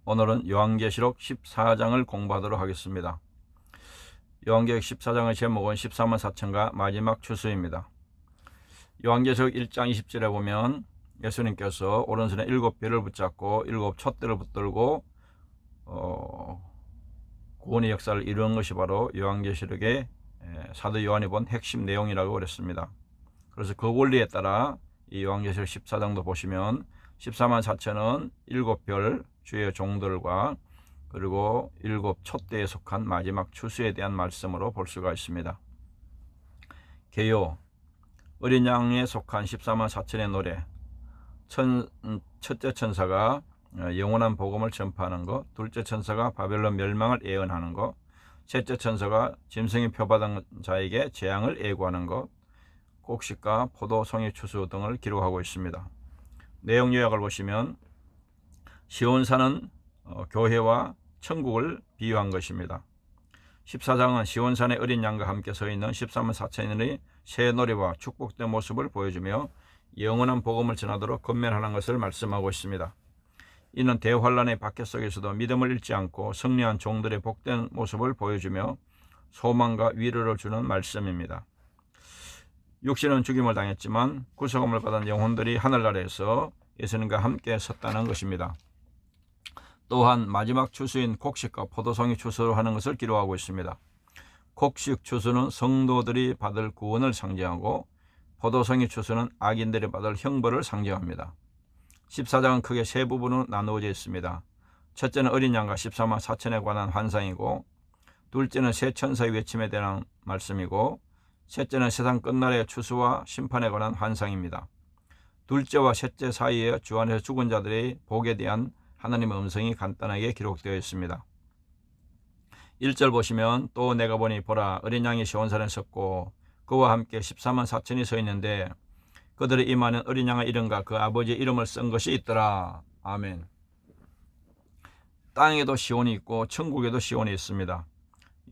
오늘은 요한계시록 14장을 공부하도록 하겠습니다. 요한계시록 14장의 제목은 14만 4천과 마지막 추수입니다. 요한계시록 1장 20절에 보면 예수님께서 오른손에 7별을 붙잡고 7 촛대를 붙들고 구원의 역사를 이루는 것이 바로 요한계시록의 사도 요한이 본 핵심 내용이라고 그랬습니다. 그래서 그 원리에 따라 이 요한계시록 14장도 보시면 14만 4천은 7별 주의 종들과 그리고 7 촛대에 속한 마지막 추수에 대한 말씀으로 볼 수가 있습니다. 개요 어린 양에 속한 14만 4천의 노래, 첫째 천사가 영원한 복음을 전파하는 것, 둘째 천사가 바벨론 멸망을 예언하는 것, 셋째 천사가 짐승이 표받은 자에게 재앙을 예고하는 것, 곡식과 포도송이 추수 등을 기록하고 있습니다. 내용 요약을 보시면 시온산은 교회와 천국을 비유한 것입니다. 14장은 시온산의 어린 양과 함께 서 있는 14만 4천인의 새 노래와 축복된 모습을 보여주며 영원한 복음을 전하도록 건면하는 것을 말씀하고 있습니다. 이는 대환란의 박해 속에서도 믿음을 잃지 않고 승리한 종들의 복된 모습을 보여주며 소망과 위로를 주는 말씀입니다. 육신은 죽임을 당했지만 구속함을 받은 영혼들이 하늘나라에서 예수님과 함께 섰다는 것입니다. 또한 마지막 추수인 곡식과 포도송이 추수를 하는 것을 기록하고 있습니다. 곡식 추수는 성도들이 받을 구원을 상징하고 포도송이 추수는 악인들이 받을 형벌을 상징합니다. 14장은 크게 세 부분으로 나누어져 있습니다. 첫째는 어린 양과 14만 4천에 관한 환상이고, 둘째는 새 천사의 외침에 대한 말씀이고, 셋째는 세상 끝날의 추수와 심판에 관한 환상입니다. 둘째와 셋째 사이에 주 안에서 죽은 자들의 복에 대한 하나님의 음성이 간단하게 기록되어 있습니다. 1절 보시면 또 내가 보니 보라 어린 양이 시온산에 섰고 그와 함께 14만 4천이 서 있는데 그들의 이마는 어린 양의 이름과 그 아버지의 이름을 쓴 것이 있더라. 아멘. 땅에도 시온이 있고 천국에도 시온이 있습니다.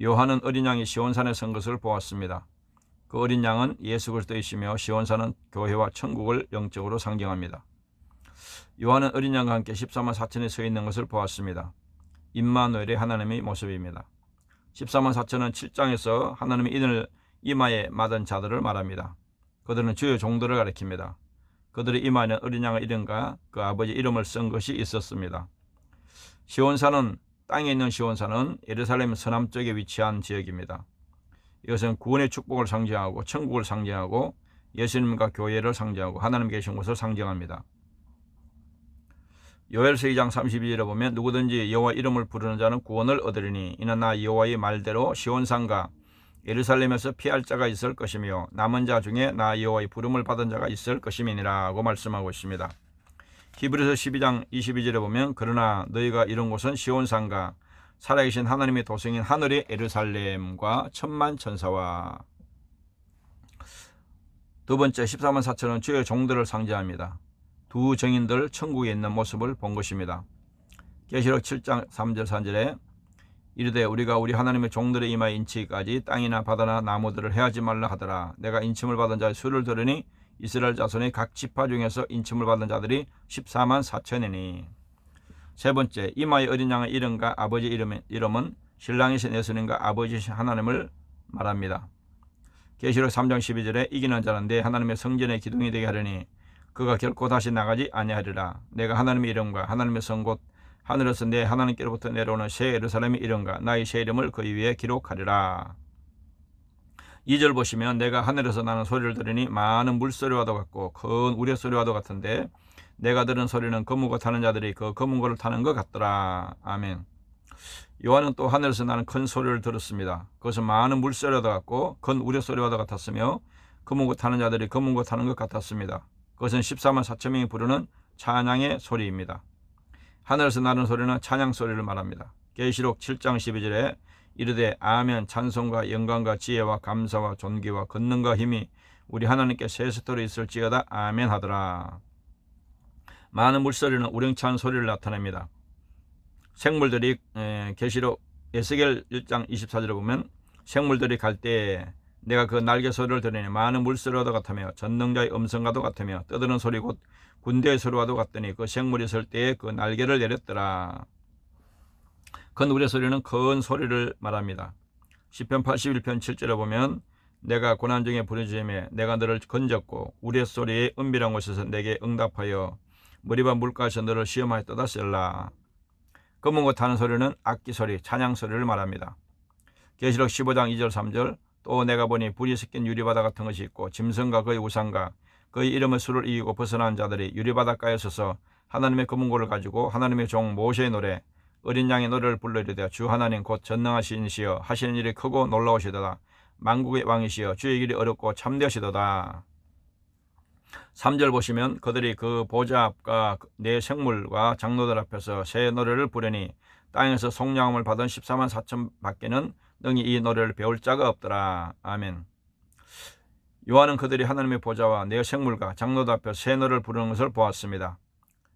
요한은 어린 양이 시온산에 선 것을 보았습니다. 그 어린 양은 예수 그리스도이시며 시온산은 교회와 천국을 영적으로 상징합니다. 요한은 어린 양과 함께 14만 4천이 서 있는 것을 보았습니다. 임마누엘의 하나님의 모습입니다. 14만 4천은 7장에서 하나님의 인을 이마에 맞은 자들을 말합니다. 그들은 주의 종들을 가리킵니다. 그들의 이마에는 어린 양의 이름과 그 아버지 이름을 쓴 것이 있었습니다. 시온산은 땅에 있는 시온산은 예루살렘 서남쪽에 위치한 지역입니다. 이것은 구원의 축복을 상징하고 천국을 상징하고 예수님과 교회를 상징하고 하나님 계신 곳을 상징합니다. 요엘서 2장 32절에 보면 누구든지 여호와 이름을 부르는 자는 구원을 얻으리니 이는 나 여호와의 말대로 시온산과 예루살렘에서 피할 자가 있을 것이며 남은 자 중에 나 여호와의 부름을 받은 자가 있을 것임이니라고 말씀하고 있습니다. 히브리서 12장 22절에 보면 그러나 너희가 이룬 곳은 시온산과 살아계신 하나님의 도성인 하늘의 예루살렘과 천만 천사와. 두 번째 14만 4천은 주의 종들을 상징합니다. 두 정인들 천국에 있는 모습을 본 것입니다. 계시록 7장 3절 4절에 이르되 우리가 우리 하나님의 종들의 이마에 인치기까지 땅이나 바다나 나무들을 해하지 말라 하더라. 내가 인침을 받은 자의 수를 들으니 이스라엘 자손의 각 지파 중에서 인침을 받은 자들이 14만 4천이니. 세 번째 이마의 어린 양의 이름과 아버지 이름은 신랑이신 예수님과 아버지신 하나님을 말합니다. 계시록 3장 12절에 이기는 자는 내 하나님의 성전의 기둥이 되게 하려니 그가 결코 다시 나가지 아니하리라. 내가 하나님의 이름과 하나님의 성 곧 하늘에서 내 하나님께로부터 내려오는 새 예루살렘의 이름과 나의 새 이름을 그 위에 기록하리라. 2절 보시면 내가 하늘에서 나는 소리를 들으니 많은 물소리와도 같고 큰 우레소리와도 같은데 내가 들은 소리는 거문고 타는 자들이 그 거문고를 타는 것 같더라. 아멘. 요한은 또 하늘에서 나는 큰 소리를 들었습니다. 그것은 많은 물소리와도 같고 큰 우레소리와도 같았으며 거문고 타는 자들이 거문고 타는 것 같았습니다. 그것은 14만 4천 명이 부르는 찬양의 소리입니다. 하늘에서 나는 소리는 찬양 소리를 말합니다. 계시록 7장 12절에 이르되 아멘 찬송과 영광과 지혜와 감사와 존귀와 권능과 힘이 우리 하나님께 세세토록 있을지어다 아멘 하더라. 많은 물소리는 우렁찬 소리를 나타냅니다. 생물들이 계시록 에스겔 1장 24절에 보면 생물들이 갈 때에 내가 그 날개 소리를 들으니 많은 물소리와도 같으며 전능자의 음성과도 같으며 떠드는 소리 곧 군대의 소리와도 같더니 그 생물이 설 때에 그 날개를 내렸더라. 큰 우레소리는 큰 소리를 말합니다. 시편 81편 7절에 보면 내가 고난 중에 부르짖음에 내가 너를 건졌고 우레소리의 은밀한 곳에서 내게 응답하여 머리와 물가에서 너를 시험하였도다 셀라. 검은 것 타는 소리는 악기 소리, 찬양 소리를 말합니다. 계시록 15장 2절 3절 또 내가 보니 불이 섞인 유리바다 같은 것이 있고 짐승과 그의 우상과 그의 이름의 수를 이기고 벗어난 자들이 유리바닷가에 서서 하나님의 검은 고를 가지고 하나님의 종 모세의 노래 어린 양의 노래를 불러이르되 주 하나님 곧 전능하신 이시여 하시는 일이 크고 놀라우시도다. 만국의 왕이시여 주의 길이 어렵고 참되시도다. 3절 보시면 그들이 그 보좌 앞과 네 생물과 장로들 앞에서 새 노래를 부르니 땅에서 속량함을 받은 14만 4천 밖에는 능히 이 노래를 배울 자가 없더라. 아멘. 요한은 그들이 하나님의 보좌와 네 생물과 장로들 앞에서 새 노래를 부르는 것을 보았습니다.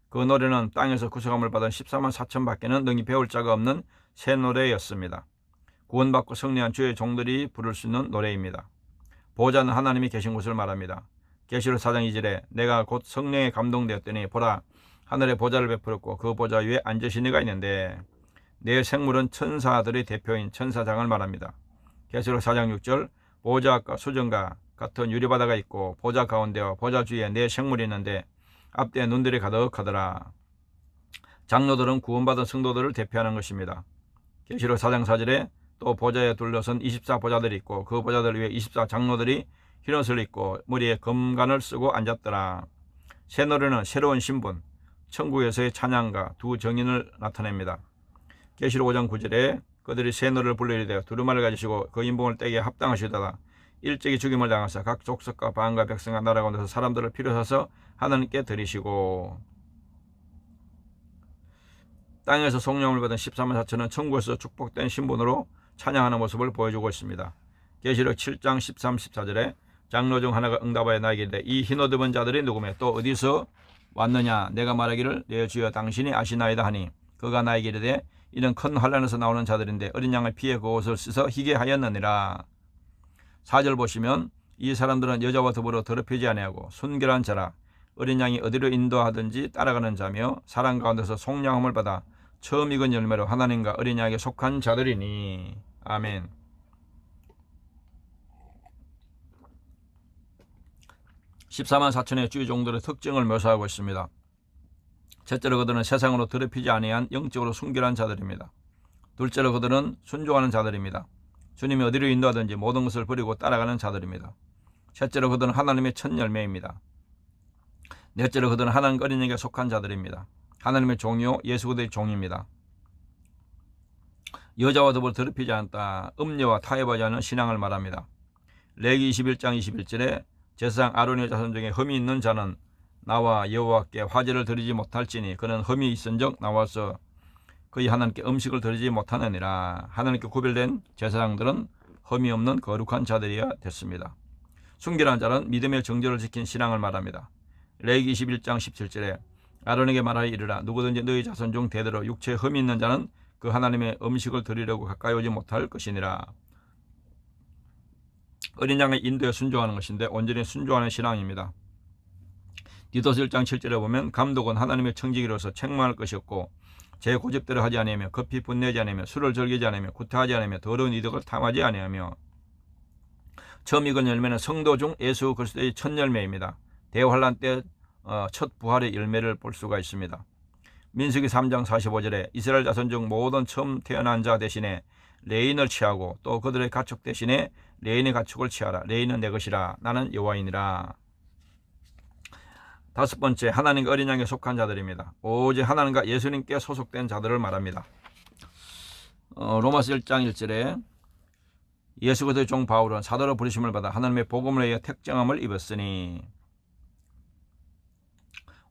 그 노래는 땅에서 구속함을 받은 14만 4천 밖에는 능히 배울 자가 없는 새 노래였습니다. 구원받고 승리한 주의 종들이 부를 수 있는 노래입니다. 보좌는 하나님이 계신 곳을 말합니다. 계시록 4장 2절에 내가 곧 성령에 감동되었더니 보라 하늘에 보좌를 베풀었고 그 보좌 위에 앉으신 이가 있는데 네 생물은 천사들의 대표인 천사장을 말합니다. 계시록 4장 6절 보좌과 수정과 같은 유리바다가 있고 보좌 가운데와 보좌 주위에 네 생물이 있는데 앞뒤에 눈들이 가득하더라. 장로들은 구원받은 성도들을 대표하는 것입니다. 계시록 4장 4절에 또 보좌에 둘러선 24보좌들이 있고 그 보좌들 위에 24장로들이 흰옷을 입고 머리에 금관을 쓰고 앉았더라. 새 노래는 새로운 신분, 천국에서의 찬양과 두 정인을 나타냅니다. 계시록 5장 9절에 그들이 새 노래를 불러이르되 두루마리를 가지시고 그 인봉을 떼기에 합당하시도다. 일찍이 죽임을 당하사 각 족속과 방과 백성과 나라 가운데서 사람들을 필요사서 하나님께 드리시고 땅에서 속량을 받은 14만 4천은 천국에서 축복된 신분으로 찬양하는 모습을 보여주고 있습니다. 계시록 7장 13, 14절에 장로 중 하나가 응답하여 나에게 이르되 이 흰옷 입은 자들이 누구며 또 어디서 왔느냐 내가 말하기를 내 주여 당신이 아시나이다 하니 그가 나에게 이르되 이는 큰 환란에서 나오는 자들인데 어린 양의 피에 그 옷을 씻어 희게 하였느니라. 4절 보시면 이 사람들은 여자와 더불어 더럽히지 아니하고 순결한 자라 어린 양이 어디로 인도하든지 따라가는 자며 사람 가운데서 속량함을 받아 처음 익은 열매로 하나님과 어린 양에게 속한 자들이니. 아멘. (14만 4천의) 주의 종들의 특징을 묘사하고 있습니다. 첫째로 그들은 세상으로 더럽히지 아니한 영적으로 순결한 자들입니다. 둘째로 그들은 순종하는 자들입니다. 주님이 어디로 인도하든지 모든 것을 버리고 따라가는 자들입니다. 셋째로 그들은 하나님의 첫 열매입니다. 넷째로 그들은 하나님 어린 양에게 속한 자들입니다. 하나님의 종이요 예수 그리스도의 종입니다. 여자와 더불어 더럽히지 않다. 음녀와 타협하지 않은 신앙을 말합니다. 레위기 21장 21절에 제사장 아론의 자손 중에 흠이 있는 자는 나와 여호와께 화제를 드리지 못할지니 그는 흠이 있은즉 나와서 그의 하나님께 음식을 드리지 못하느니라. 하나님께 구별된 제사장들은 흠이 없는 거룩한 자들이어야 됐습니다. 순결한 자는 믿음의 정절을 지킨 신앙을 말합니다. 레위기 21장 17절에 아론에게 말하여 이르라 누구든지 너희 자손 중 대대로 육체에 흠이 있는 자는 그 하나님의 음식을 드리려고 가까이 오지 못할 것이니라. 어린 양의 인도에 순종하는 것인데 온전히 순종하는 신앙입니다. 디도서 1장 7절에 보면 감독은 하나님의 청지기로서 책망할 것이 없고 제 고집대로 하지 아니하며 급히 분내지 아니하며 술을 즐기지 아니하며 구타하지 아니하며 더러운 이득을 탐하지 아니하며. 처음 익은 열매는 성도 중 예수 그리스도의 첫 열매입니다. 대환란 때 첫 부활의 열매를 볼 수가 있습니다. 민수기 3장 45절에 이스라엘 자손 중 모든 처음 태어난 자 대신에 레인을 취하고 또 그들의 가축 대신에 레인의 가축을 취하라. 레인은 내 것이라. 나는 여호와이니라. 다섯 번째, 하나님과 어린 양에 속한 자들입니다. 오직 하나님과 예수님께 소속된 자들을 말합니다. 로마서 1장 1절에 예수 그리스도의 종 바울은 사도로 부르심을 받아 하나님의 복음을 위해 택정함을 입었으니.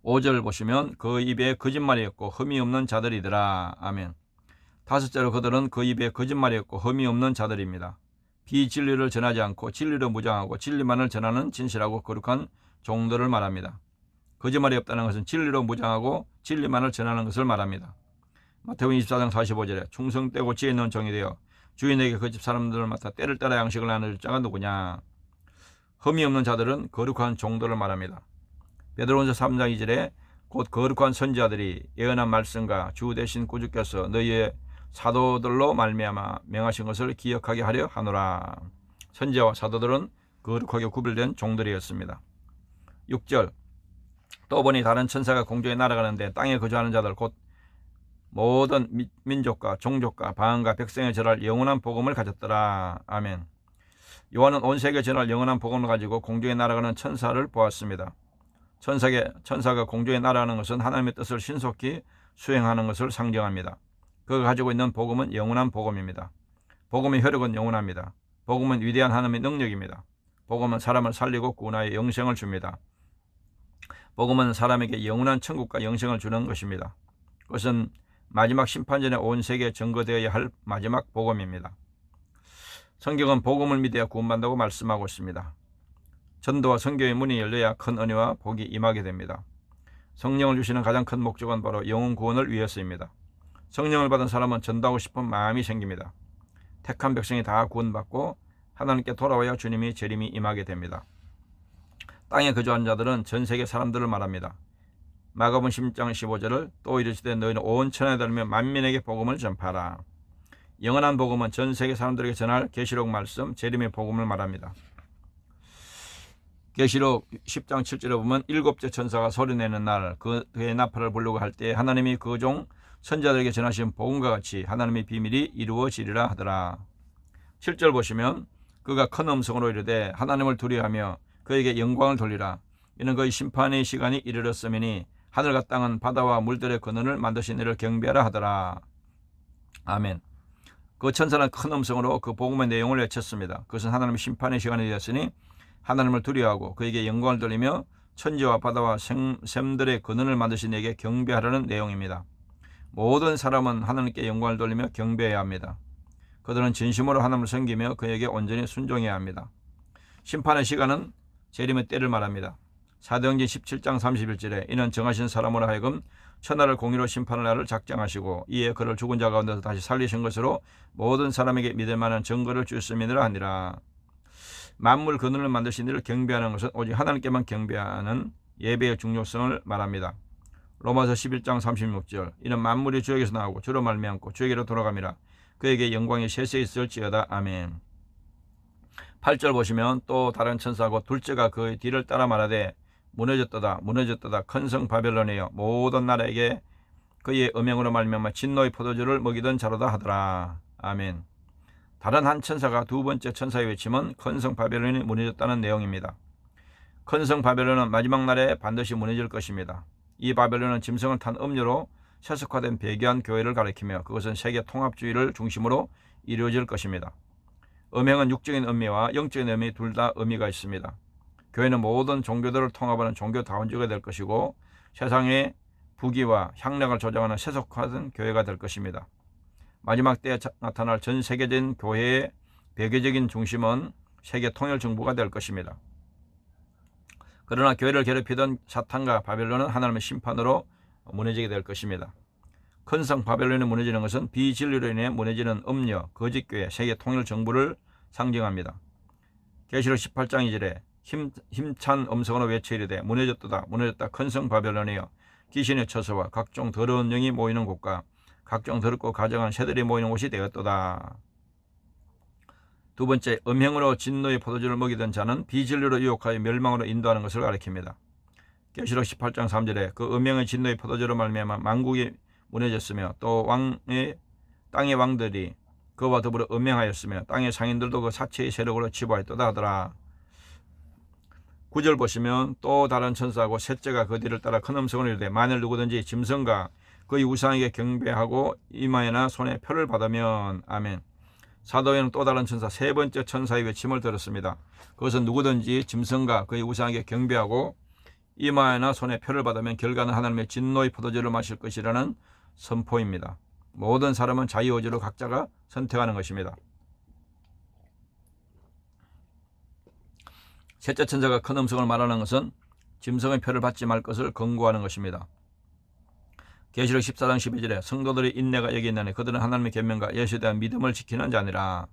5절 보시면 그 입에 거짓말이 없고 흠이 없는 자들이더라. 아멘. 다섯째로 그들은 그 입에 거짓말이 없고 흠이 없는 자들입니다. 비진리를 전하지 않고 진리로 무장하고 진리만을 전하는 진실하고 거룩한 종들을 말합니다. 거짓말이 없다는 것은 진리로 무장하고 진리만을 전하는 것을 말합니다. 마태복음 24장 45절에 충성되고 지혜 있는 종이 되어 주인에게 그 집 사람들을 맡아 때를 따라 양식을 나눠줄 자가 누구냐. 흠이 없는 자들은 거룩한 종들을 말합니다. 베드로전서 3장 2절에 곧 거룩한 선지자들이 예언한 말씀과 주 대신 구주께서 너희의 사도들로 말미암아 명하신 것을 기억하게 하려 하노라. 선지자와 사도들은 거룩하게 구별된 종들이었습니다. 6절 또 보니 다른 천사가 공중에 날아가는데 땅에 거주하는 자들 곧 모든 민족과 종족과 방언과 백성에 전할 영원한 복음을 가졌더라. 아멘. 요한은 온 세계에 전할 영원한 복음을 가지고 공중에 날아가는 천사를 보았습니다. 천사가 공중에 날아가는 것은 하나님의 뜻을 신속히 수행하는 것을 상징합니다. 그가 가지고 있는 복음은 영원한 복음입니다. 복음의 효력은 영원합니다. 복음은 위대한 하나님의 능력입니다. 복음은 사람을 살리고 구원하여 영생을 줍니다. 복음은 사람에게 영원한 천국과 영생을 주는 것입니다. 그것은 마지막 심판 전에 온 세계에 증거되어야 할 마지막 복음입니다. 성경은 복음을 믿어야 구원받는다고 말씀하고 있습니다. 전도와 선교의 문이 열려야 큰 은혜와 복이 임하게 됩니다. 성령을 주시는 가장 큰 목적은 바로 영혼 구원을 위해서입니다. 성령을 받은 사람은 전도하고 싶은 마음이 생깁니다. 택한 백성이 다 구원받고 하나님께 돌아와야 주님이 재림이 임하게 됩니다. 땅에 거주하는 자들은 전 세계 사람들을 말합니다. 마가복음 10장 15절을 또 이르시되 너희는 온 천하에 다니며 만민에게 복음을 전파하라. 영원한 복음은 전 세계 사람들에게 전할 계시록 말씀 재림의 복음을 말합니다. 계시록 10장 7절에 보면 일곱째 천사가 소리내는 날 그의 나팔을 부르고 할 때 하나님이 그 종 선자들에게 전하신 복음과 같이 하나님의 비밀이 이루어지리라 하더라. 7절 보시면 그가 큰 음성으로 이르되 하나님을 두려워하며 그에게 영광을 돌리라. 이는 그의 심판의 시간이 이르렀으니 하늘과 땅은 바다와 물들의 근원을 만드신 이를 경배하라 하더라. 아멘. 그 천사는 큰 음성으로 그 복음의 내용을 외쳤습니다. 그것은 하나님의 심판의 시간이 되었으니 하나님을 두려워하고 그에게 영광을 돌리며 천지와 바다와 샘들의 근원을 만드신 이에게 경배하라는 내용입니다. 모든 사람은 하나님께 영광을 돌리며 경배해야 합니다. 그들은 진심으로 하나님을 섬기며 그에게 온전히 순종해야 합니다. 심판의 시간은 재림의 때를 말합니다. 사도행전 17장 31절에 이는 정하신 사람으로 하여금 천하를 공의로 심판할 날을 작정하시고 이에 그를 죽은 자 가운데서 다시 살리신 것으로 모든 사람에게 믿을 만한 증거를 주셨음이니라 하니라. 만물 근원을 만드신 이를 경배하는 것은 오직 하나님께만 경배하는 예배의 중요성을 말합니다. 로마서 11장 36절 이는 만물이 주에게서 나오고 주로 말미암고 주에게로 돌아감이라. 그에게 영광이 세세 있을지어다. 아멘. 8절 보시면 또 다른 천사고 둘째가 그의 뒤를 따라 말하되 무너졌도다 무너졌도다 큰 성 바벨론이여 모든 나라에게 그의 음행으로 말미암아 진노의 포도주를 먹이던 자로다 하더라. 아멘. 다른 한 천사가 두 번째 천사의 외침은 큰 성 바벨론이 무너졌다는 내용입니다. 큰 성 바벨론은 마지막 날에 반드시 무너질 것입니다. 이 바벨론은 짐승을 탄 음료로 세속화된 배교한 교회를 가리키며 그것은 세계 통합주의를 중심으로 이루어질 것입니다. 음행은 육적인 의미와 영적인 의미 둘 다 의미가 있습니다. 교회는 모든 종교들을 통합하는 종교다원주의가 될 것이고 세상의 부귀와 향락을 조장하는 세속화된 교회가 될 것입니다. 마지막 때에 나타날 전 세계적인 교회의 배교적인 중심은 세계 통일 정부가 될 것입니다. 그러나 교회를 괴롭히던 사탄과 바벨론은 하나님의 심판으로 무너지게 될 것입니다. 큰 성 바벨론이 무너지는 것은 비진리로 인해 무너지는 음녀, 거짓교회, 세계 통일 정부를 상징합니다. 계시록 18장 2절에 힘찬 음성으로 외쳐 이르되 무너졌도다 무너졌다 큰 성 바벨론이여 귀신의 처소와 각종 더러운 영이 모이는 곳과 각종 더럽고 가증한 새들이 모이는 곳이 되었도다. 두 번째, 음행으로 진노의 포도주를 먹이던 자는 비진리로 유혹하여 멸망으로 인도하는 것을 가리킵니다. 계시록 18장 3절에 그 음행의 진노의 포도주로 말미암아 만국이 무너졌으며 또 땅의 왕들이 그와 더불어 음행하였으며 땅의 상인들도 그 사체의 세력으로 치부하였도다 하더라. 9절 보시면 또 다른 천사하고 셋째가 그 뒤를 따라 큰 음성을 이르되 만일 누구든지 짐승과 그의 우상에게 경배하고 이마에나 손에 표를 받으면 아멘. 사도에는 또 다른 천사 세 번째 천사의 외침을 들었습니다. 그것은 누구든지 짐승과 그의 우상에게 경배하고 이마에나 손에 표를 받으면 결과는 하나님의 진노의 포도주를 마실 것이라는 선포입니다. 모든 사람은 자유의지로 각자가 선택하는 것입니다. 셋째 천사가 큰 음성을 말하는 것은 짐승의 표를 받지 말 것을 권고하는 것입니다. 계시록 14장 12절에 성도들의 인내가 여기 있나니 그들은 하나님의 계명과 예수에 대한 믿음을 지키는 자니라.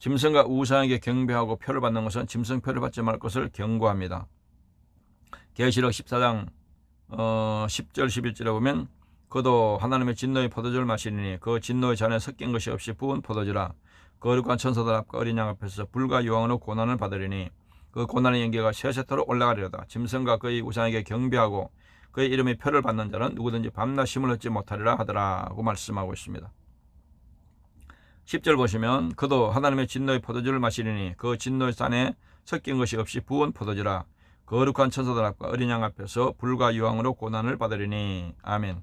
짐승과 우상에게 경배하고 표를 받는 것은 짐승 표를 받지 말 것을 경고합니다. 계시록 14장 10절 11절에 보면 그도 하나님의 진노의 포도주를 마시리니 그 진노의 잔에 섞인 것이 없이 부은 포도주라. 거룩한 천사들 앞과 어린 양 앞에서 불과 유황으로 고난을 받으리니 그 고난의 연기가 세세토록 올라가리로다. 짐승과 그의 우상에게 경배하고 그의 이름의 표를 받는 자는 누구든지 밤낮 힘을 얻지 못하리라 하더라고 말씀하고 있습니다. 10절 보시면 그도 하나님의 진노의 포도주를 마시리니 그 진노의 잔에 섞인 것이 없이 부은 포도주라. 거룩한 천사들 앞과 어린 양 앞에서 불과 유황으로 고난을 받으리니. 아멘.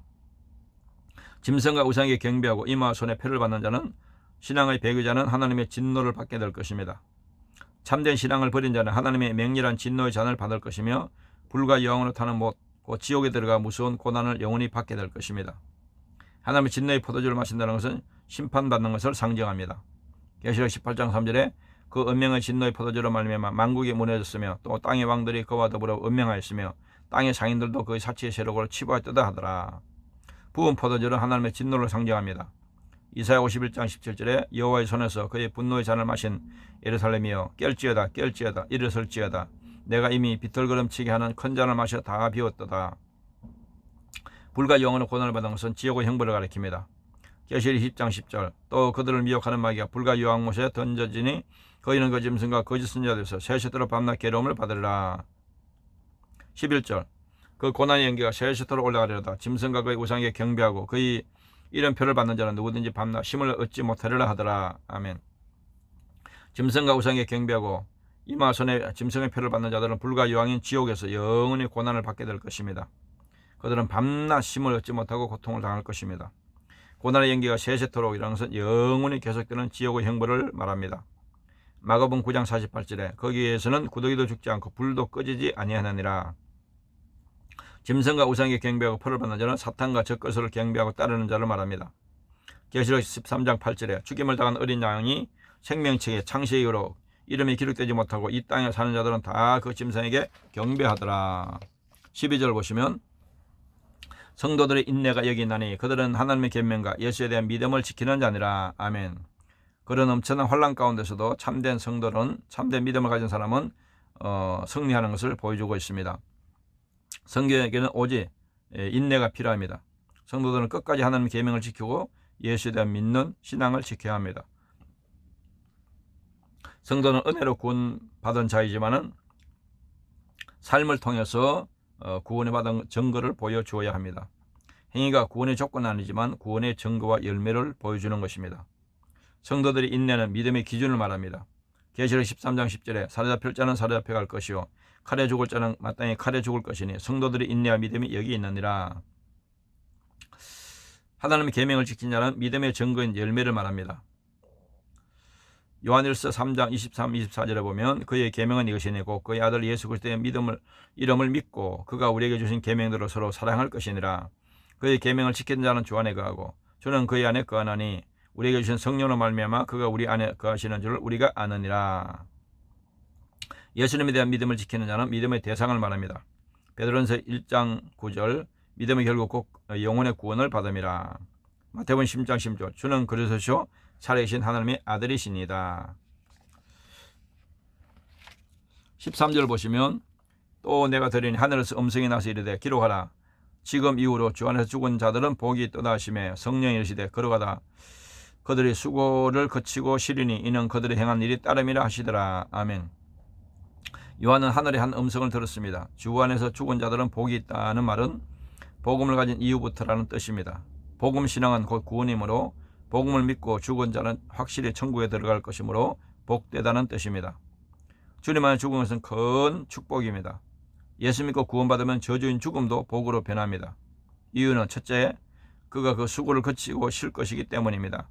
짐승과 우상에게 경배하고 이마 손에 표를 받는 자는 신앙의 배교자는 하나님의 진노를 받게 될 것입니다. 참된 신앙을 버린 자는 하나님의 맹렬한 진노의 잔을 받을 것이며 불과 유황으로 타는 못, 곧 지옥에 들어가 무서운 고난을 영원히 받게 될 것입니다. 하나님의 진노의 포도주를 마신다는 것은 심판받는 것을 상징합니다. 계시록 18장 3절에 그 은명의 진노의 포도주로 말미암아 만국이 무너졌으며 또 땅의 왕들이 그와 더불어 은명하였으며 땅의 상인들도 그의 사치의 세력으로 치부하였다 하더라. 부은 포도주는 하나님의 진노를 상징합니다. 이사야 51장 17절에 여호와의 손에서 그의 분노의 잔을 마신 예루살렘이여 깰지어다 깰지어다 일어설지어다 내가 이미 비틀거름치게 하는 큰 잔을 마셔 다 비웠도다. 불과 영원의 고난을 받은 것은 지옥의 형벌을 가리킵니다. 계시록 10장 10절 또 그들을 미혹하는 마귀가 불과 유황못에 던져지니 거기는 그 짐승과 거짓 선지자들에서 세세토록 밤낮 괴로움을 받으리라. 11절 그 고난의 연기가 세세토록 올라가리로다. 짐승과 그의 우상에게 경배하고 그의 이름표를 받는 자는 누구든지 밤낮 힘을 얻지 못하리라 하더라. 아멘. 짐승과 우상에게 경배하고 이마 손에 짐승의 표를 받는 자들은 불과 유황인 지옥에서 영원히 고난을 받게 될 것입니다. 그들은 밤낮 힘을 얻지 못하고 고통을 당할 것입니다. 고난의 연기가 세세토록 이라는 것은 영원히 계속되는 지옥의 형벌을 말합니다. 마가복음 9장 48절에 거기에서는 구더기도 죽지 않고 불도 꺼지지 아니하느니라. 짐승과 우상에게 경배하고 표를 받는 자는 사탄과 적그리스도를 경배하고 따르는 자를 말합니다. 계시록 13장 8절에 죽임을 당한 어린 양이 생명책에 창세의 이후로 이름이 기록되지 못하고 이 땅에 사는 자들은 다 그 짐승에게 경배하더라. 12절 보시면 성도들의 인내가 여기 있나니 그들은 하나님의 계명과 예수에 대한 믿음을 지키는 자니라. 아멘. 그런 엄청난 환난 가운데서도 참된 성도는 참된 믿음을 가진 사람은 승리하는 것을 보여주고 있습니다. 성경에게는 오직 인내가 필요합니다. 성도들은 끝까지 하나님의 계명을 지키고 예수에 대한 믿는 신앙을 지켜야 합니다. 성도는 은혜로 구원받은 자이지만은 삶을 통해서 구원을 받은 증거를 보여주어야 합니다. 행위가 구원의 조건은 아니지만 구원의 증거와 열매를 보여주는 것입니다. 성도들의 인내는 믿음의 기준을 말합니다. 계시록 13장 10절에 사로잡힐 자는 사로잡혀 갈 것이요 칼에 죽을 자는 마땅히 칼에 죽을 것이니 성도들의 인내와 믿음이 여기 있느니라. 하나님의 계명을 지킨 자는 믿음의 증거인 열매를 말합니다. 요한일서 3장 23, 24절에 보면 그의 계명은 이것이니고 그의 아들 예수 그리스도의 이름을 믿고 그가 우리에게 주신 계명대로 서로 사랑할 것이니라. 그의 계명을 지키는 자는 주 안에 거하고 주는 그의 안에 거하나니 우리에게 주신 성령으로 말미암아 그가 우리 안에 거하시는 줄을 우리가 아느니라. 예수님에 대한 믿음을 지키는 자는 믿음의 대상을 말합니다. 베드로전서 1장 9절 믿음의 결국 꼭 영혼의 구원을 받음이라. 마태복음 10장 10절 주는 그리스도시요 살아계신 하나님의 아들이시니다. 13절 보시면 또 내가 들으니 하늘에서 음성이 나서 이르되 기록하라. 지금 이후로 주 안에서 죽은 자들은 복이 있도다 하시매 성령이 이르시되 걸어가다. 그들이 수고를 거치고 쉬리니 이는 그들이 행한 일이 따름이라 하시더라. 아멘. 요한은 하늘의 한 음성을 들었습니다. 주 안에서 죽은 자들은 복이 있다는 말은 복음을 가진 이후부터라는 뜻입니다. 복음 신앙은 곧 구원이므로 복음을 믿고 죽은 자는 확실히 천국에 들어갈 것이므로 복되다는 뜻입니다. 주님 안에 죽은 것은 큰 축복입니다. 예수 믿고 구원받으면 저주인 죽음도 복으로 변합니다. 이유는 첫째, 그가 그 수고를 거치고 쉴 것이기 때문입니다.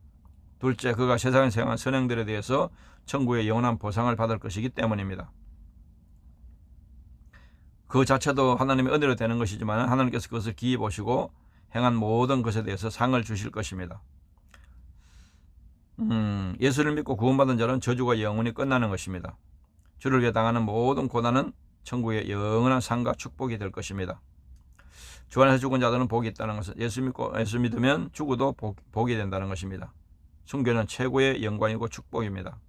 둘째, 그가 세상에서 행한 선행들에 대해서 천국의 영원한 보상을 받을 것이기 때문입니다. 그 자체도 하나님의 은혜로 되는 것이지만 하나님께서 그것을 기히 보시고 행한 모든 것에 대해서 상을 주실 것입니다. 예수를 믿고 구원받은 자는 저주가 영원히 끝나는 것입니다. 주를 위해 당하는 모든 고난은 천국의 영원한 상과 축복이 될 것입니다. 주 안에서 죽은 자들은 복이 있다는 것은 예수 믿으면 죽어도 복이 된다는 것입니다. 순교는 최고의 영광이고 축복입니다.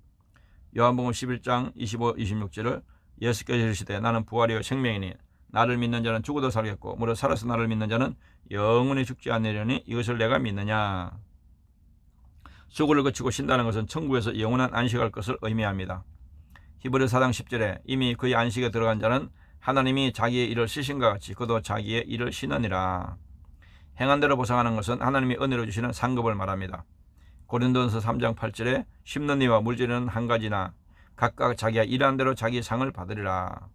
요한복음 11장 25, 26절을 예수께서 이르시되 나는 부활이요 생명이니 나를 믿는 자는 죽어도 살겠고 무릇 살아서 나를 믿는 자는 영원히 죽지 않으려니 이것을 내가 믿느냐. 수고를 거치고 쉰다는 것은 천국에서 영원한 안식할 것을 의미합니다. 히브리 4장 10절에 이미 그의 안식에 들어간 자는 하나님이 자기의 일을 쉬신과 같이 그도 자기의 일을 쉬느니라. 행한 대로 보상하는 것은 하나님이 은혜로 주시는 상급을 말합니다. 고린도전서 3장 8절에 심는 이와 물질은 한 가지나 각각 자기가 일한 대로 자기 상을 받으리라.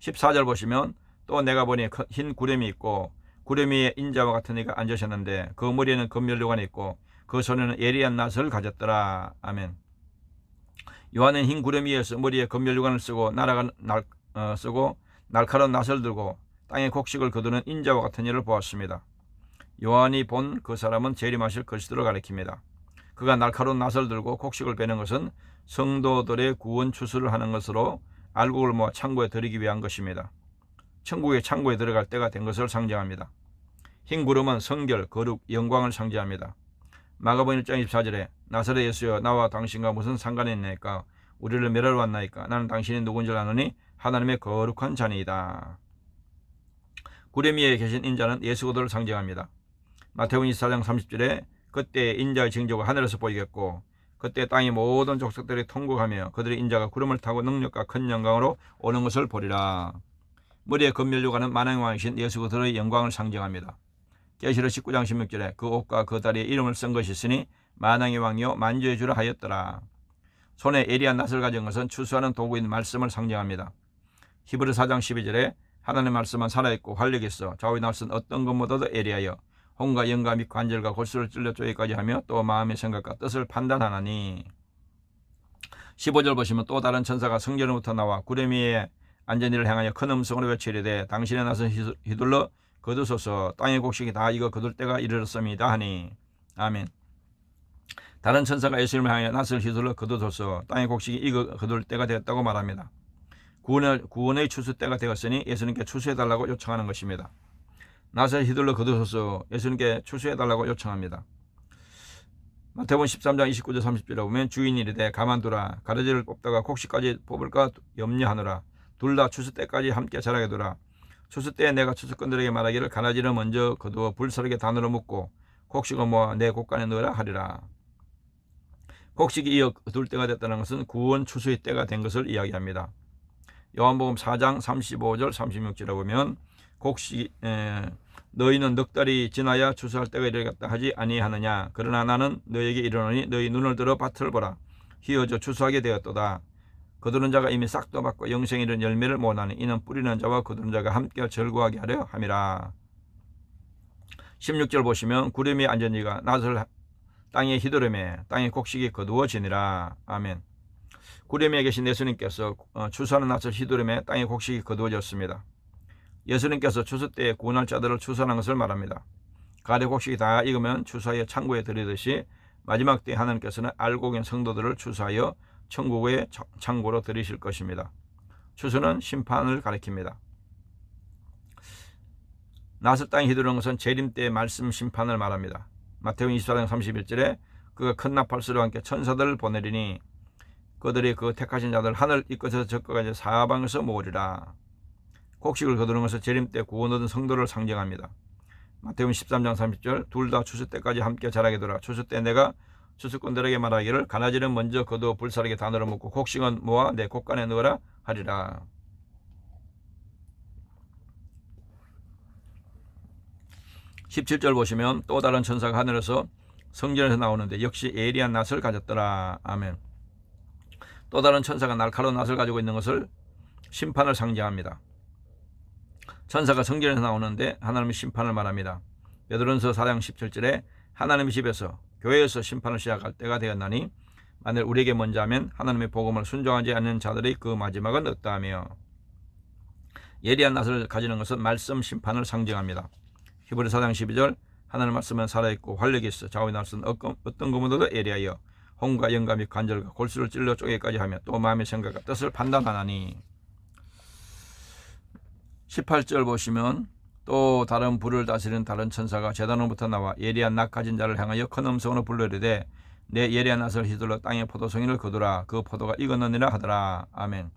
14절 보시면 또 내가 보니 흰 구름이 있고 구름 위에 인자와 같은 이가 앉으셨는데 그 머리에는 금면류관이 있고 그 손에는 예리한 낫을 가졌더라. 아멘. 요한은 흰 구름 위에서 머리에 금면류관을 쓰고 날카로운 낫을 들고 땅에 곡식을 거두는 인자와 같은 이를 보았습니다. 요한이 본 그 사람은 재림하실 그리스도를 가리킵니다. 그가 날카로운 낫을 들고 곡식을 베는 것은 성도들의 구원 추수를 하는 것으로 알곡을 모아 창고에 들이기 위한 것입니다. 천국의 창고에 들어갈 때가 된 것을 상징합니다. 흰 구름은 성결, 거룩, 영광을 상징합니다. 마가복음 1장 24절에 나사렛 예수여 나와 당신과 무슨 상관이 있나이까? 우리를 멸하러 왔나이까? 나는 당신이 누군지 아노니 하나님의 거룩한 자니이다. 구름 위에 계신 인자는 예수 그리스도를 상징합니다. 마태복음 24장 30절에 그때 인자의 징조가 하늘에서 보이겠고 그때 땅의 모든 족속들이 통곡하며 그들의 인자가 구름을 타고 능력과 큰 영광으로 오는 것을 보리라. 머리에 금면류관은 만왕의 왕이신 예수 그리스도의 영광을 상징합니다. 계시록 19장 16절에 그 옷과 그 다리에 이름을 쓴 것이 있으니 만왕의 왕이요 만주의 주라 하였더라. 손에 예리한 낫을 가진 것은 추수하는 도구인 말씀을 상징합니다. 히브리 4장 12절에 하나님의 말씀은 살아있고 활력이 있어 좌우의 낫은 어떤 것보다도 예리하여 혼과 영과 및 관절과 골수를 찔러 쪼개까지 하며 또 마음의 생각과 뜻을 판단하나니. 15절 보시면 또 다른 천사가 성전으로부터 나와 구름 위에 앉은 이를 향하여 큰 음성으로 외치리되 당신의 낫은 휘둘러 거두소서 땅의 곡식이 다 익어 거둘 때가 이르렀습니다 하니. 아멘. 다른 천사가 예수님을 향하여 낫을 휘둘러 거두소서 땅의 곡식이 익어 거둘 때가 되었다고 말합니다. 구원의 추수 때가 되었으니 예수님께 추수해달라고 요청하는 것입니다. 낫을 휘둘러 거두소서 예수님께 추수해달라고 요청합니다. 마태복음 13장 29절 30절에 보면 주인이 이르되 가만두라 가라지를 뽑다가 곡식까지 뽑을까 염려하노라. 둘 다 추수 때까지 함께 자라게 두라. 추수 때에 내가 추수꾼들에게 말하기를 가라지를 먼저 거두어 불사르게 단으로 묶고 곡식을 모아 내 곡간에 넣으라 하리라. 곡식이 이어 거둘 때가 됐다는 것은 구원 추수의 때가 된 것을 이야기합니다. 요한복음 4장 35절 36절에 보면 너희는 넉 달이 지나야 추수할 때가 이르겠다 하지 아니하느냐. 그러나 나는 너희에게 이르노니 너희 눈을 들어 밭을 보라. 휘어져 추수하게 되었도다. 거두는 자가 이미 싹도 받고 영생에 이른 열매를 못하니 이는 뿌리는 자와 거두는 자가 함께 절구하게 하려 함이라. 16절 보시면 구름 위에 앉은 이가 낫을 땅에 휘두르매 땅의 곡식이 거두어지니라. 아멘. 구름 위에 계신 예수님께서 추수하는 낫을 휘두르매 땅의 곡식이 거두어졌습니다. 예수님께서 추수 때에 구원할 자들을 추수하는 것을 말합니다. 가래 곡식이 다 익으면 추수하여 창고에 들이듯이 마지막 때에 하나님께서는 알곡인 성도들을 추수하여 천국의 창고로 들이실 것입니다. 추수는 심판을 가리킵니다. 낫을 땅에 휘두르는 것은 재림 때의 말씀 심판을 말합니다. 마태복음 24장 31절에 그가 큰 나팔소리와 함께 천사들을 보내리니 그들이 그 택하신 자들 하늘 이 끝에서 저 끝까지 사방에서 모으리라. 곡식을 거두는 것은 재림 때 구원 얻은 성도를 상징합니다. 마태복음 13장 30절 둘 다 추수 때까지 함께 자라게 두라. 추수 때 내가 추수꾼들에게 말하기를 가라지는 먼저 거두어 불사르게 단으로 묶고 곡식은 모아 내 곡간에 넣으라 하리라. (17절) 보시면 또 다른 천사가 하늘에서 성전에서 나오는데 역시 예리한 낫을 가졌더라. 아멘. 또 다른 천사가 날카로운 낫을 가지고 있는 것을 심판을 상징합니다. 천사가 성전에서 나오는데 하나님의 심판을 말합니다. 베드로전서 4장 17절에 하나님의 집에서 교회에서 심판을 시작할 때가 되었나니 만일 우리에게 먼저 하면 하나님의 복음을 순종하지 않는 자들의 그 마지막은 어떠하며. 예리한 낫을 가지는 것은 말씀 심판을 상징합니다. 히브리 4장 12절 하나님의 말씀은 살아있고 활력이 있어 좌우의 낫은 어떤 것보다도 예리하여 혼과 영과 및 관절과 골수를 찔러 쪼개까지 하며 또 마음의 생각과 뜻을 판단하나니. 18절 보시면 또 다른 불을 다스리는 다른 천사가 제단으로부터 나와 예리한 낫 가진 자를 향하여 큰 음성으로 불러이르되 내 예리한 낫을 휘둘러 땅의 포도송이를 거두라. 그 포도가 익었느니라 하더라. 아멘.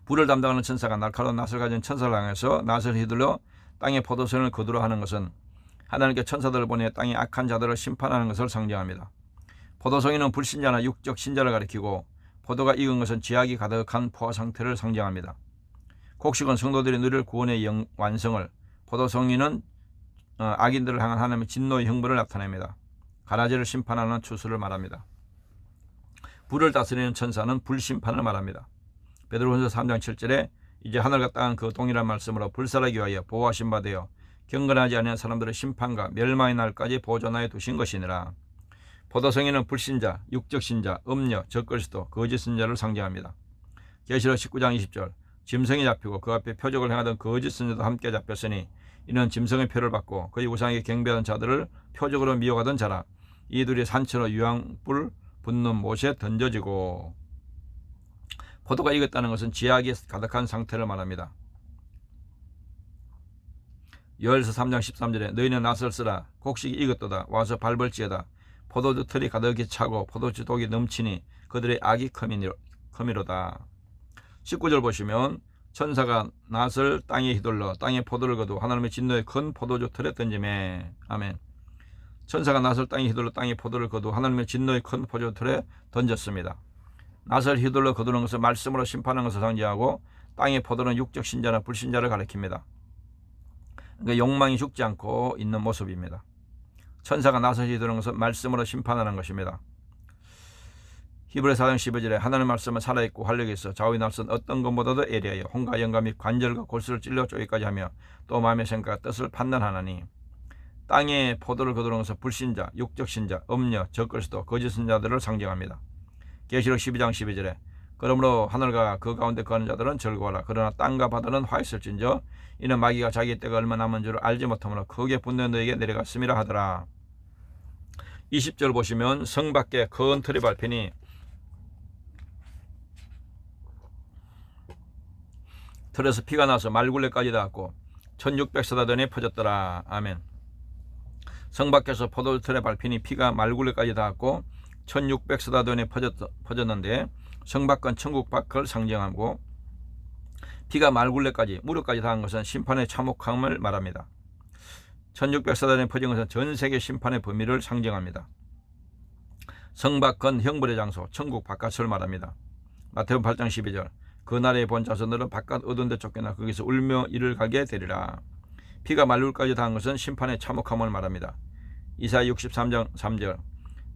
불을 담당하는 천사가 날카로운 낫을 가진 천사를 향해서 낫을 휘둘러 땅의 포도선을 거두라 하는 것은 하나님께 천사들을 보내 땅의 악한 자들을 심판하는 것을 상징합니다. 포도송이는 불신자나 육적 신자를 가리키고 포도가 익은 것은 지약이 가득한 포화 상태를 상징합니다. 곡식은 성도들이 누릴 구원의 완성을, 포도송이는 악인들을 향한 하나님의 진노의 형벌을 나타냅니다. 가라지를 심판하는 추수를 말합니다. 불을 다스리는 천사는 불심판을 말합니다. 베드로전서 3장 7절에 이제 하늘과 땅은 그 동일한 말씀으로 불살하기 위하여 보호하신 바 되어 경건하지 않은 사람들의 심판과 멸망의 날까지 보존하여 두신 것이니라. 포도송이는 불신자, 육적신자, 음녀, 적그리스도, 거짓 선자를 상징합니다. 계시록 19장 20절 짐승이 잡히고 그 앞에 표적을 행하던 거짓 선자도 함께 잡혔으니 이는 짐승의 표를 받고 그의 우상에게 경배하던 자들을 표적으로 미혹하던 자라. 이들이 산채로 유황불 붙는 못에 던져지고. 포도가 익었다는 것은 지약이 가득한 상태를 말합니다. 요엘서 3장 13절에 너희는 낫을 쓰라. 곡식이 익었도다. 와서 밟을지어다. 포도주 틀이 가득히 차고 포도주 독이 넘치니 그들의 악이 커미로다. 19절 보시면 천사가 낫을 땅에 휘둘러 땅에 포도를 거두 하나님의 진노의 큰 포도주 틀에 던지매. 아멘. 천사가 낫을 땅에 휘둘러 땅에 포도를 거두 하나님의 진노의 큰 포도주 틀에 던졌습니다. 낫을 휘둘러 거두는 것은 말씀으로 심판하는 것을 상징하고 땅의 포도는 육적 신자나 불신자를 가리킵니다. 그러니까 욕망이 죽지 않고 있는 모습입니다. 천사가 낫을 휘두르는 것은 말씀으로 심판하는 것입니다. 히브리 4장 12절에 하나님의 말씀은 살아있고 활력이 있어 좌우의 날선 어떤 것보다도 예리하여 혼과 영과 및 관절과 골수를 찔러 쪼개기까지 하며 또 마음의 생각과 뜻을 판단하나니. 땅에 포도를 거두는 것은 불신자, 육적 신자, 음녀, 적그리스도, 거짓 선자들을 상징합니다. 계시록 12장 12절에 그러므로 하늘과 그 가운데 거하는 자들은 즐거워라. 그러나 땅과 바다는 화 있을진저 이는 마귀가 자기 때가 얼마 남은 줄을 알지 못하므로 크게 분노해 너에게 내려갔음이라 하더라. 20절 보시면 성 밖에 큰 틀이 밟히니 틀에서 피가 나서 말굴레까지 닿았고 1600사다전에 퍼졌더라. 아멘. 성 밖에서 포도 틀에 밟히니 피가 말굴레까지 닿았고 1600사다전에 퍼졌는데 성 밖은 천국 밖을 상징하고 피가 말굴레까지 무릎까지 닿은 것은 심판의 참혹함을 말합니다. 1600사단에 퍼진 것은 전 세계 심판의 범위를 상징합니다. 성 밖은 형벌의 장소, 천국 바깥을 말합니다. 마태복음 8장 12절 그 날에 본 자손들은 바깥 어두운 데 쫓겨나 거기서 울며 이를 가게 되리라. 피가 말굴까지 닿은 것은 심판의 참혹함을 말합니다. 이사야 63장 3절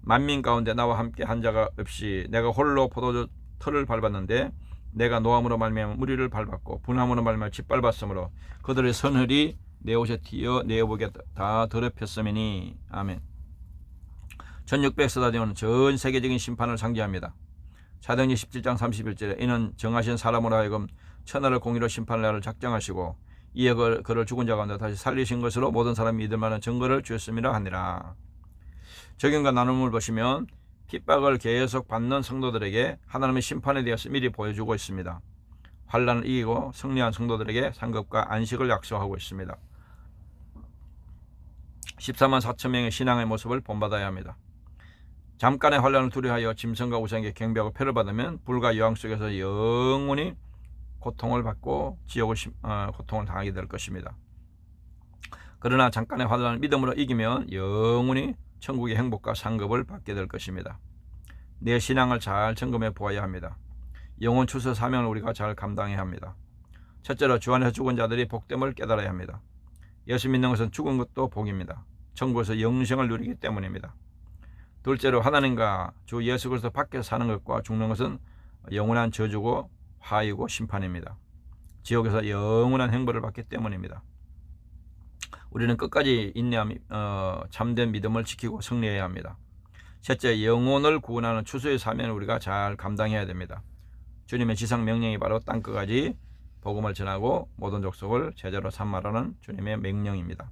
만민 가운데 나와 함께 한 자가 없이 내가 홀로 포도주 틀을 밟았는데 내가 노함으로 말미암아 무리를 밟았고 분함으로 말미암아 짓밟았으므로 그들의 선혈이 내 옷에 튀어 내 의복에 다 더럽혔으니. 아멘. 1600사다전은 전 세계적인 심판을 상징합니다. 사도행전 17장 31절에 이는 정하신 사람으로 하여금 천하를 공의로 심판을 하를 작정하시고 이에 그를 죽은 자 가운데 다시 살리신 것으로 모든 사람이 믿을 만한 증거를 주었음이라 하니라. 적용과 나눔을 보시면 핍박을 계속 받는 성도들에게 하나님의 심판에 대해서 미리 보여주고 있습니다. 환난을 이기고 승리한 성도들에게 상급과 안식을 약속하고 있습니다. 14만 4천 명의 신앙의 모습을 본받아야 합니다. 잠깐의 환난을 두려워하여 짐승과 우상에게 경배하고 패를 받으면 불과 여왕 속에서 영원히 고통을 받고 고통을 당하게 될 것입니다. 그러나 잠깐의 환난을 믿음으로 이기면 영원히 천국의 행복과 상급을 받게 될 것입니다. 내 신앙을 잘 점검해 보아야 합니다. 영혼 추수 사명을 우리가 잘 감당해야 합니다. 첫째로 주 안에서 죽은 자들이 복됨을 깨달아야 합니다. 예수 믿는 것은 죽은 것도 복입니다. 천국에서 영생을 누리기 때문입니다. 둘째로 하나님과 주 예수 그리스도 밖에서 사는 것과 죽는 것은 영원한 저주고 화이고 심판입니다. 지옥에서 영원한 행벌을 받기 때문입니다. 우리는 끝까지 인내하며 참된 믿음을 지키고 승리해야 합니다. 셋째, 영혼을 구원하는 추수의 사명을 우리가 잘 감당해야 됩니다. 주님의 지상 명령이 바로 땅끝까지 복음을 전하고 모든 족속을 제자로 삼으라는 주님의 명령입니다.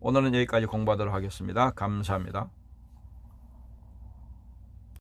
오늘은 여기까지 공부하도록 하겠습니다. 감사합니다.